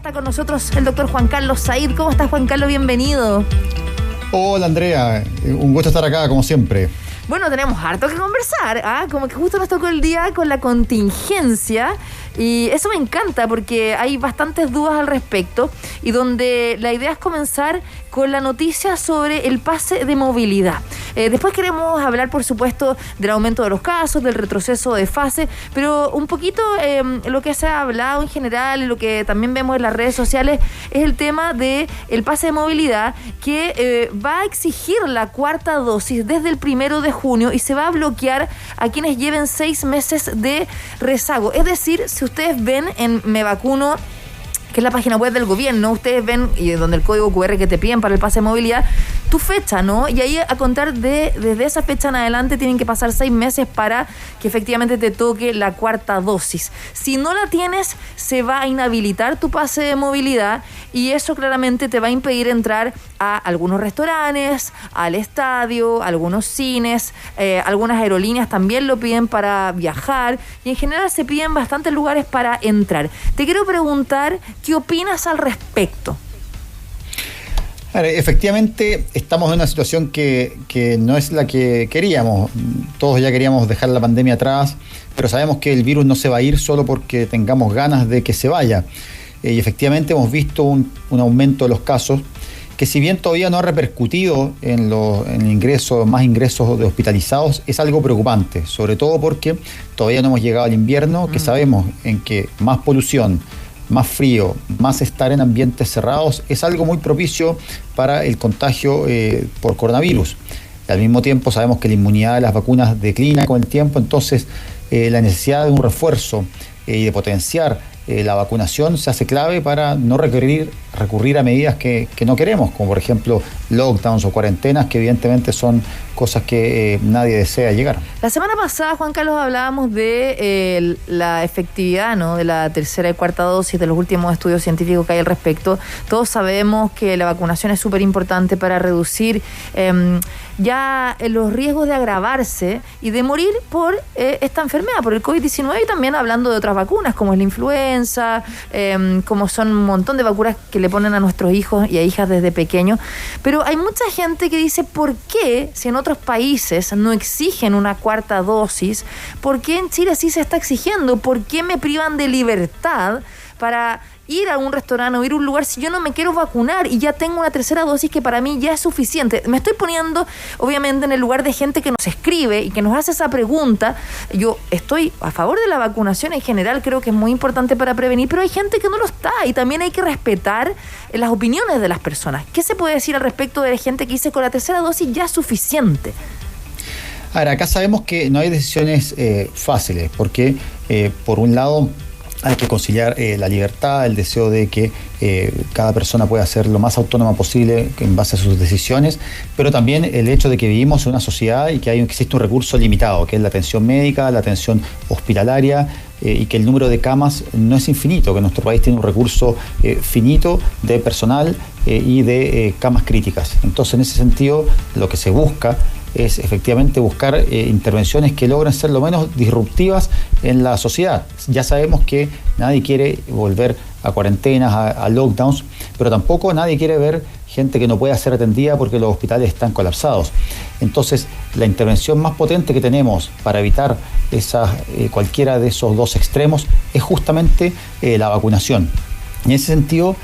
está con nosotros el doctor Juan Carlos Said. ¿Cómo estás, Juan Carlos? Bienvenido. Hola, Andrea. Un gusto estar acá, como siempre. Bueno, tenemos harto que conversar, como que justo nos tocó el día con la contingencia y eso me encanta porque hay bastantes dudas al respecto y donde la idea es comenzar con la noticia sobre el pase de movilidad. Después queremos hablar, por supuesto, del aumento de los casos, del retroceso de fase, pero un poquito lo que se ha hablado en general y lo que también vemos en las redes sociales es el tema del pase de movilidad que va a exigir la cuarta dosis desde el 1 de junio y se va a bloquear a quienes lleven 6 meses de rezago. Es decir, si ustedes ven en Me Vacuno, que es la página web del gobierno, ustedes ven y donde el código QR que te piden para el pase de movilidad, tu fecha, ¿no? Y ahí a contar desde esa fecha en adelante tienen que pasar 6 meses para que efectivamente te toque la cuarta dosis. Si no la tienes, se va a inhabilitar tu pase de movilidad y eso claramente te va a impedir entrar a algunos restaurantes, al estadio, a algunos cines, algunas aerolíneas también lo piden para viajar y en general se piden bastantes lugares para entrar. Te quiero preguntar, ¿qué opinas al respecto? Efectivamente, estamos en una situación que no es la que queríamos. Todos ya queríamos dejar la pandemia atrás, pero sabemos que el virus no se va a ir solo porque tengamos ganas de que se vaya. Y efectivamente hemos visto un aumento de los casos que, si bien todavía no ha repercutido en más ingresos de hospitalizados, es algo preocupante, sobre todo porque todavía no hemos llegado al invierno, que sabemos en que más polución, más frío, más estar en ambientes cerrados es algo muy propicio para el contagio por coronavirus. Y al mismo tiempo sabemos que la inmunidad de las vacunas declina con el tiempo, entonces la necesidad de un refuerzo y de potenciar la vacunación se hace clave para no recurrir a medidas que no queremos, como por ejemplo lockdowns o cuarentenas, que evidentemente son cosas que nadie desea llegar. La semana pasada, Juan Carlos, hablábamos de la efectividad, ¿no?, de la tercera y cuarta dosis, de los últimos estudios científicos que hay al respecto. Todos sabemos que la vacunación es súper importante para reducir ya los riesgos de agravarse y de morir por esta enfermedad, por el COVID-19, y también hablando de otras vacunas como es la influenza, como son un montón de vacunas que le ponen a nuestros hijos y a hijas desde pequeños. Pero hay mucha gente que dice, ¿por qué si en otros países no exigen una cuarta dosis? ¿Por qué en Chile sí se está exigiendo? ¿Por qué me privan de libertad para ir a un restaurante o ir a un lugar si yo no me quiero vacunar y ya tengo una tercera dosis que para mí ya es suficiente? Me estoy poniendo obviamente en el lugar de gente que nos escribe y que nos hace esa pregunta. Yo estoy a favor de la vacunación en general, creo que es muy importante para prevenir, pero hay gente que no lo está y también hay que respetar las opiniones de las personas. ¿Qué se puede decir al respecto de la gente que dice con la tercera dosis ya es suficiente? Ahora, acá sabemos que no hay decisiones fáciles, porque por un lado hay que conciliar la libertad, el deseo de que cada persona pueda ser lo más autónoma posible en base a sus decisiones, pero también el hecho de que vivimos en una sociedad y que existe un recurso limitado, que es la atención médica, la atención hospitalaria, y que el número de camas no es infinito, que nuestro país tiene un recurso finito de personal y de camas críticas. Entonces, en ese sentido, lo que se busca es efectivamente buscar intervenciones que logren ser lo menos disruptivas en la sociedad. Ya sabemos que nadie quiere volver a cuarentenas, a lockdowns, pero tampoco nadie quiere ver gente que no pueda ser atendida porque los hospitales están colapsados. Entonces, la intervención más potente que tenemos para evitar cualquiera de esos dos extremos es justamente la vacunación. En ese sentido,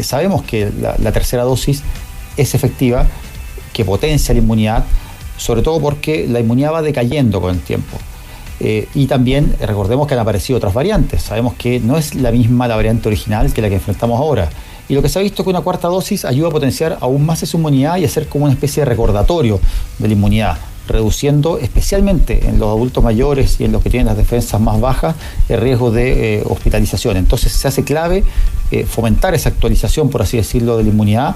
sabemos que la tercera dosis es efectiva, que potencia la inmunidad, sobre todo porque la inmunidad va decayendo con el tiempo. Y también recordemos que han aparecido otras variantes. Sabemos que no es la misma la variante original que la que enfrentamos ahora. Y lo que se ha visto es que una cuarta dosis ayuda a potenciar aún más esa inmunidad y a ser como una especie de recordatorio de la inmunidad, reduciendo especialmente en los adultos mayores y en los que tienen las defensas más bajas el riesgo de hospitalización. Entonces se hace clave fomentar esa actualización, por así decirlo, de la inmunidad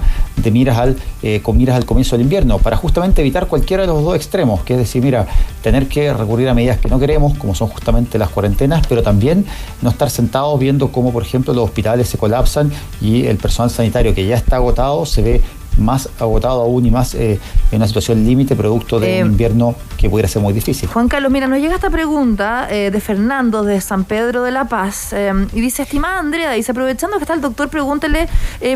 con miras al comienzo del invierno, para justamente evitar cualquiera de los dos extremos, que es decir, tener que recurrir a medidas que no queremos, como son justamente las cuarentenas, pero también no estar sentados viendo cómo, por ejemplo, los hospitales se colapsan y el personal sanitario que ya está agotado se ve más agotado aún y más en una situación límite producto de un invierno que pudiera ser muy difícil. Juan Carlos, mira, nos llega esta pregunta de Fernando de San Pedro de la Paz y dice, estimada Andrea, dice, aprovechando que está el doctor, pregúntele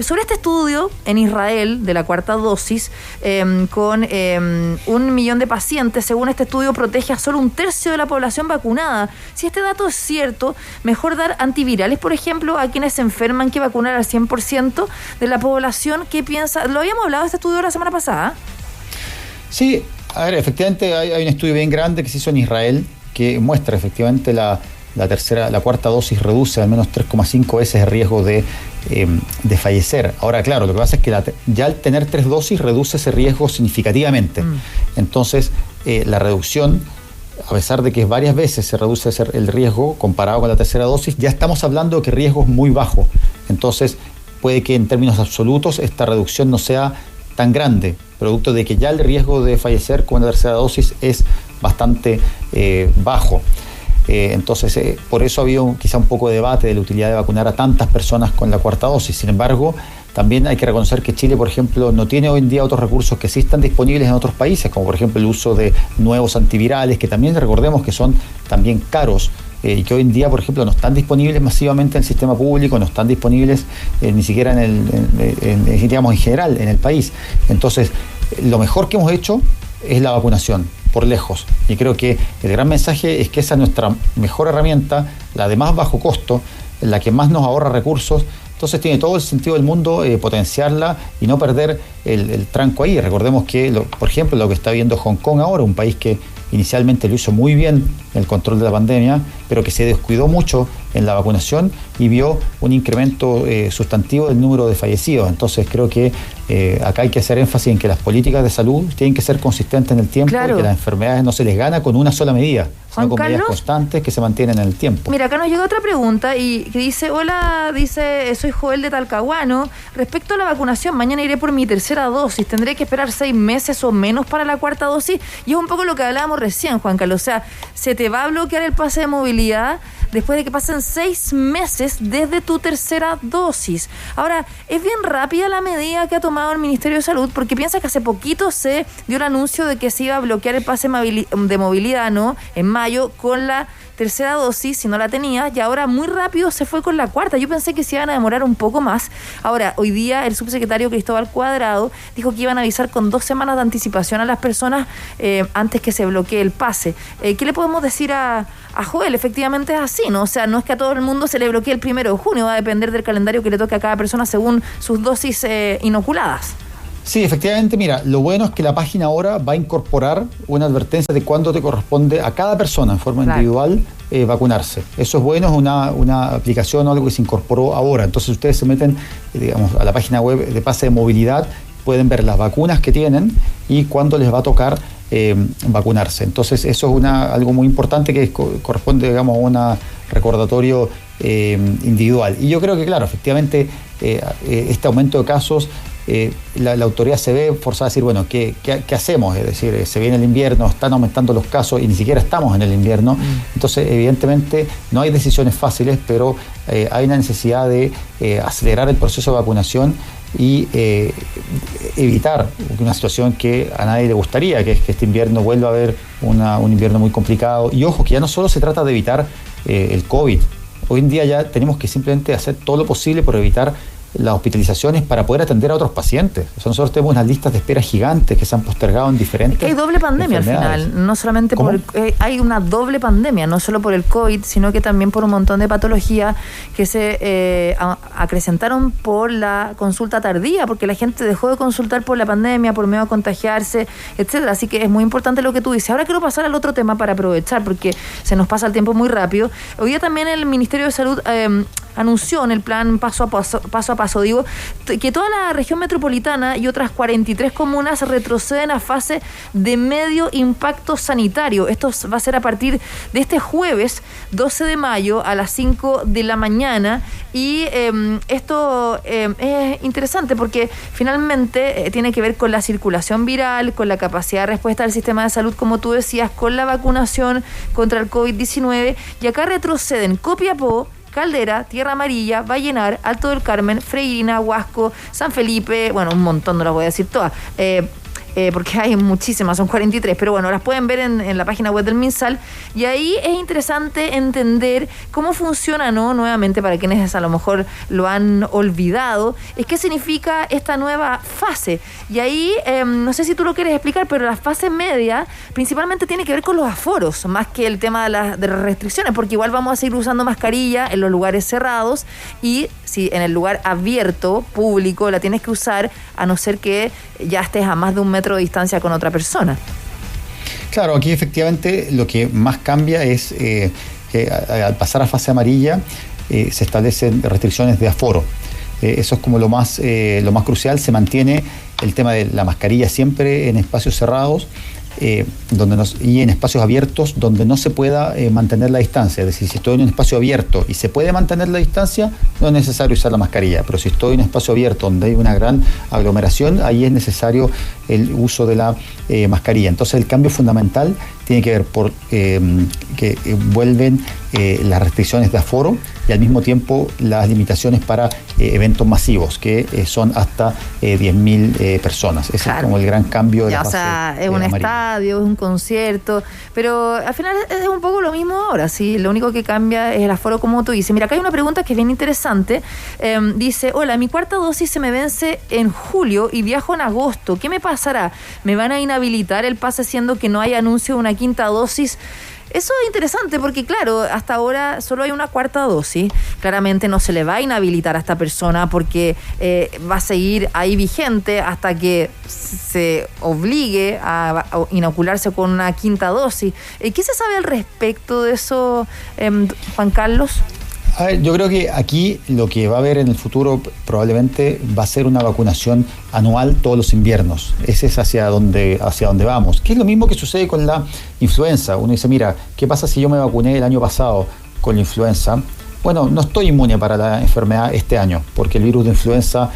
sobre este estudio en Israel de la cuarta dosis con 1 millón de pacientes. Según este estudio, protege a solo 1/3 de la población vacunada. Si este dato es cierto, mejor dar antivirales, por ejemplo, a quienes se enferman que vacunar al 100% de la población. ¿Qué piensa? Lo habíamos hablado de este estudio la semana pasada. Sí, a ver, efectivamente hay un estudio bien grande que se hizo en Israel que muestra efectivamente la cuarta dosis reduce al menos 3,5 veces el riesgo de fallecer. Ahora, claro, lo que pasa es que ya al tener 3 dosis reduce ese riesgo significativamente. Entonces, la reducción, a pesar de que varias veces se reduce el riesgo comparado con la tercera dosis, ya estamos hablando de que el riesgo es muy bajo. Entonces, puede que en términos absolutos esta reducción no sea tan grande, producto de que ya el riesgo de fallecer con la tercera dosis es bastante bajo. Entonces, por eso ha habido quizá un poco de debate de la utilidad de vacunar a tantas personas con la cuarta dosis. Sin embargo, también hay que reconocer que Chile, por ejemplo, no tiene hoy en día otros recursos que sí están disponibles en otros países, como por ejemplo el uso de nuevos antivirales, que también recordemos que son también caros, y que hoy en día, por ejemplo, no están disponibles masivamente en el sistema público, no están disponibles ni siquiera en general en el país. Entonces, lo mejor que hemos hecho es la vacunación, por lejos. Y creo que el gran mensaje es que esa es nuestra mejor herramienta, la de más bajo costo, la que más nos ahorra recursos. Entonces tiene todo el sentido del mundo potenciarla y no perder el tranco ahí. Recordemos que, por ejemplo, lo que está viendo Hong Kong ahora, un país que inicialmente lo hizo muy bien en el control de la pandemia, pero que se descuidó mucho en la vacunación y vio un incremento sustantivo del número de fallecidos. Entonces creo que acá hay que hacer énfasis en que las políticas de salud tienen que ser consistentes en el tiempo, claro, y que las enfermedades no se les gana con una sola medida, sino con medidas constantes que se mantienen en el tiempo. Mira, acá nos llega otra pregunta y que dice, hola, soy Joel de Talcahuano, respecto a la vacunación, mañana iré por mi tercera dosis, tendré que esperar 6 meses o menos para la cuarta dosis, y es un poco lo que hablábamos recién, Juan Carlos, o sea, se te va a bloquear el pase de movilidad después de que pasen 6 meses desde tu tercera dosis. Ahora, es bien rápida la medida que ha tomado el Ministerio de Salud, porque piensa que hace poquito se dio el anuncio de que se iba a bloquear el pase de movilidad, ¿no?, en mayo con la tercera dosis, si no la tenía, y ahora muy rápido se fue con la cuarta. Yo pensé que se iban a demorar un poco más. Ahora, hoy día el subsecretario Cristóbal Cuadrado dijo que iban a avisar con 2 semanas de anticipación a las personas antes que se bloquee el pase. ¿Qué le podemos decir a Joel? Efectivamente es así, ¿no? O sea, no es que a todo el mundo se le bloquee el 1 de junio, va a depender del calendario que le toque a cada persona según sus dosis inoculadas. Sí, efectivamente, mira, lo bueno es que la página ahora va a incorporar una advertencia de cuándo te corresponde a cada persona en forma individual vacunarse. Eso es bueno, es una aplicación o algo que se incorporó ahora. Entonces ustedes se meten, digamos, a la página web de pase de movilidad, pueden ver las vacunas que tienen y cuándo les va a tocar vacunarse. Entonces eso es algo muy importante que corresponde, digamos, a un recordatorio individual. Y yo creo que, claro, efectivamente, este aumento de casos, la autoridad se ve forzada a decir, bueno, ¿qué hacemos? Es decir, se viene el invierno, están aumentando los casos y ni siquiera estamos en el invierno. Entonces, evidentemente, no hay decisiones fáciles, pero hay una necesidad de acelerar el proceso de vacunación y evitar una situación que a nadie le gustaría, que es que este invierno vuelva a haber un invierno muy complicado. Y ojo, que ya no solo se trata de evitar el COVID. Hoy en día ya tenemos que simplemente hacer todo lo posible por evitar las hospitalizaciones para poder atender a otros pacientes. O sea, nosotros tenemos unas listas de espera gigantes que se han postergado en diferentes. Es que hay doble pandemia al final, no solamente hay una doble pandemia, no solo por el COVID, sino que también por un montón de patologías que se acrecentaron por la consulta tardía, porque la gente dejó de consultar por la pandemia, por miedo a contagiarse, etcétera. Así que es muy importante lo que tú dices. Ahora quiero pasar al otro tema para aprovechar, porque se nos pasa el tiempo muy rápido. Hoy día también el Ministerio de Salud anunció en el plan paso a paso, digo, que toda la región metropolitana y otras 43 comunas retroceden a fase de medio impacto sanitario. Esto va a ser a partir de este jueves 12 de mayo a las 5 de la mañana y esto es interesante porque finalmente tiene que ver con la circulación viral, con la capacidad de respuesta del sistema de salud, como tú decías, con la vacunación contra el COVID-19, y acá retroceden Copiapó, Caldera, Tierra Amarilla, Vallenar, Alto del Carmen, Freirina, Huasco, San Felipe, bueno, un montón, no las voy a decir todas, porque hay muchísimas, son 43, pero bueno, las pueden ver en la página web del MinSal, y ahí es interesante entender cómo funciona, ¿no? Nuevamente, para quienes a lo mejor lo han olvidado, es qué significa esta nueva fase. Y ahí, no sé si tú lo quieres explicar, pero la fase media principalmente tiene que ver con los aforos, más que el tema de las restricciones, porque igual vamos a seguir usando mascarilla en los lugares cerrados, y si en el lugar abierto, público, la tienes que usar, a no ser que ya estés a más de 1 metro de distancia con otra persona. Claro, aquí efectivamente lo que más cambia es que al pasar a fase amarilla se establecen restricciones de aforo. Eso es como lo más crucial. Se mantiene el tema de la mascarilla siempre en espacios cerrados y en espacios abiertos donde no se pueda mantener la distancia. Es decir, si estoy en un espacio abierto y se puede mantener la distancia, no es necesario usar la mascarilla. Pero si estoy en un espacio abierto donde hay una gran aglomeración, ahí es necesario el uso de la mascarilla. Entonces el cambio fundamental tiene que ver por que vuelven las restricciones de aforo y al mismo tiempo las limitaciones para eventos masivos, que son hasta 10.000 personas. Ese es como el gran cambio de la fase amarilla. Es un estadio, es un concierto, pero al final es un poco lo mismo ahora, ¿sí? Lo único que cambia es el aforo, como tú dices. Mira, acá hay una pregunta que es bien interesante. Dice, hola, mi cuarta dosis se me vence en julio y viajo en agosto. ¿Qué me pasará? ¿Me van a inhabilitar el pase siendo que no hay anuncio de una quinta dosis? Eso es interesante porque, claro, hasta ahora solo hay una cuarta dosis. Claramente no se le va a inhabilitar a esta persona porque va a seguir ahí vigente hasta que se obligue a inocularse con una quinta dosis. ¿Qué se sabe al respecto de eso, Juan Carlos? A ver, yo creo que aquí lo que va a haber en el futuro probablemente va a ser una vacunación anual todos los inviernos. Ese es hacia donde vamos. Que es lo mismo que sucede con la influenza. Uno dice, mira, ¿qué pasa si yo me vacuné el año pasado con la influenza? Bueno, no estoy inmune para la enfermedad este año, porque el virus de influenza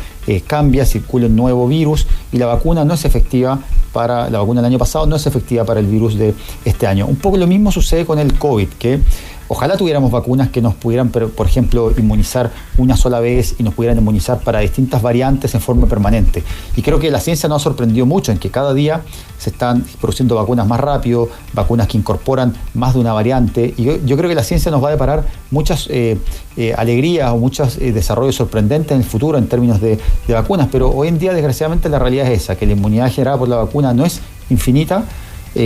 cambia, circula un nuevo virus y la vacuna no es efectiva la vacuna del año pasado no es efectiva para el virus de este año. Un poco lo mismo sucede con el COVID, que ojalá tuviéramos vacunas que nos pudieran, por ejemplo, inmunizar una sola vez y nos pudieran inmunizar para distintas variantes en forma permanente. Y creo que la ciencia nos ha sorprendido mucho en que cada día se están produciendo vacunas más rápido, vacunas que incorporan más de una variante. Y yo creo que la ciencia nos va a deparar muchas alegrías o muchos desarrollos sorprendentes en el futuro en términos de vacunas. Pero hoy en día, desgraciadamente, la realidad es esa, que la inmunidad generada por la vacuna no es infinita,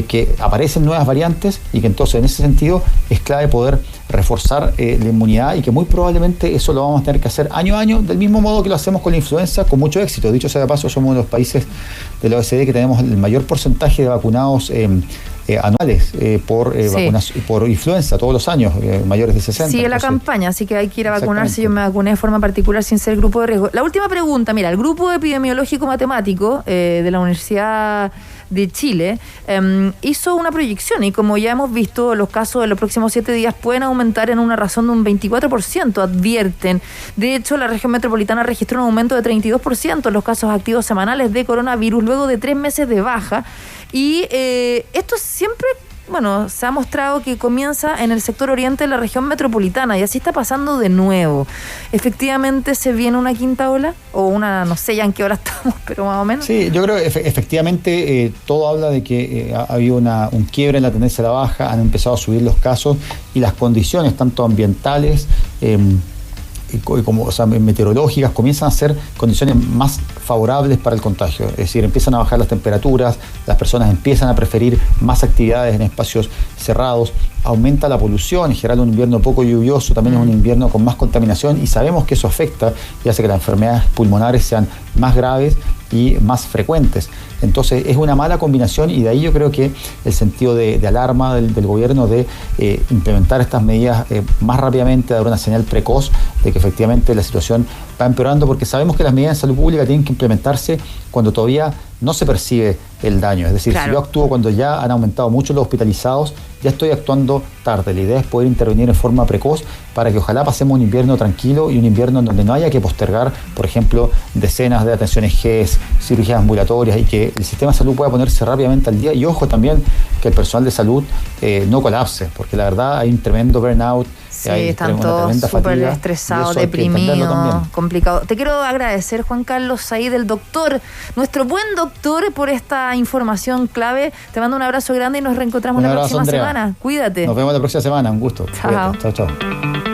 que aparecen nuevas variantes y que entonces en ese sentido es clave poder reforzar la inmunidad y que muy probablemente eso lo vamos a tener que hacer año a año del mismo modo que lo hacemos con la influenza con mucho éxito. Dicho sea de paso, somos uno de los países de la OECD que tenemos el mayor porcentaje de vacunados anuales por influenza todos los años, mayores de 60. Sigue la campaña, así que hay que ir a vacunarse. Yo me vacuné de forma particular sin ser grupo de riesgo. La última pregunta, mira, el grupo epidemiológico matemático de la Universidad de Chile hizo una proyección y como ya hemos visto, los casos de los próximos 7 días pueden aumentar en una razón de un 24%, advierten. De hecho, la región metropolitana registró un aumento de 32% en los casos activos semanales de coronavirus luego de 3 meses de baja. Y esto siempre, bueno, se ha mostrado que comienza en el sector oriente de la región metropolitana y así está pasando de nuevo. ¿Efectivamente se viene una quinta ola? O una, no sé ya en qué hora estamos, pero más o menos. Sí, yo creo que efectivamente todo habla de que ha habido un quiebre en la tendencia a la baja, han empezado a subir los casos y las condiciones tanto ambientales como meteorológicas comienzan a ser condiciones más favorables para el contagio, es decir, empiezan a bajar las temperaturas, las personas empiezan a preferir más actividades en espacios cerrados, aumenta la polución, en general un invierno poco lluvioso también es un invierno con más contaminación y sabemos que eso afecta y hace que las enfermedades pulmonares sean más graves y más frecuentes. Entonces es una mala combinación y de ahí yo creo que el sentido de alarma del gobierno de implementar estas medidas más rápidamente, dar una señal precoz de que efectivamente la situación va empeorando, porque sabemos que las medidas de salud pública tienen que implementarse cuando todavía no se percibe el daño. Es decir, claro, si yo actúo cuando ya han aumentado mucho los hospitalizados, ya estoy actuando tarde. La idea es poder intervenir en forma precoz para que ojalá pasemos un invierno tranquilo y un invierno en donde no haya que postergar, por ejemplo, decenas de atenciones GES, cirugías ambulatorias y que el sistema de salud pueda ponerse rápidamente al día. Y ojo también que el personal de salud no colapse, porque la verdad hay un tremendo burnout. Sí, están todos súper estresados, deprimidos, complicado. Te quiero agradecer, Juan Carlos Said, el doctor, nuestro buen doctor, por esta esta información clave. Te mando un abrazo grande y nos reencontramos la próxima semana. Cuídate. Nos vemos la próxima semana, un gusto. Chao. Chao, chao.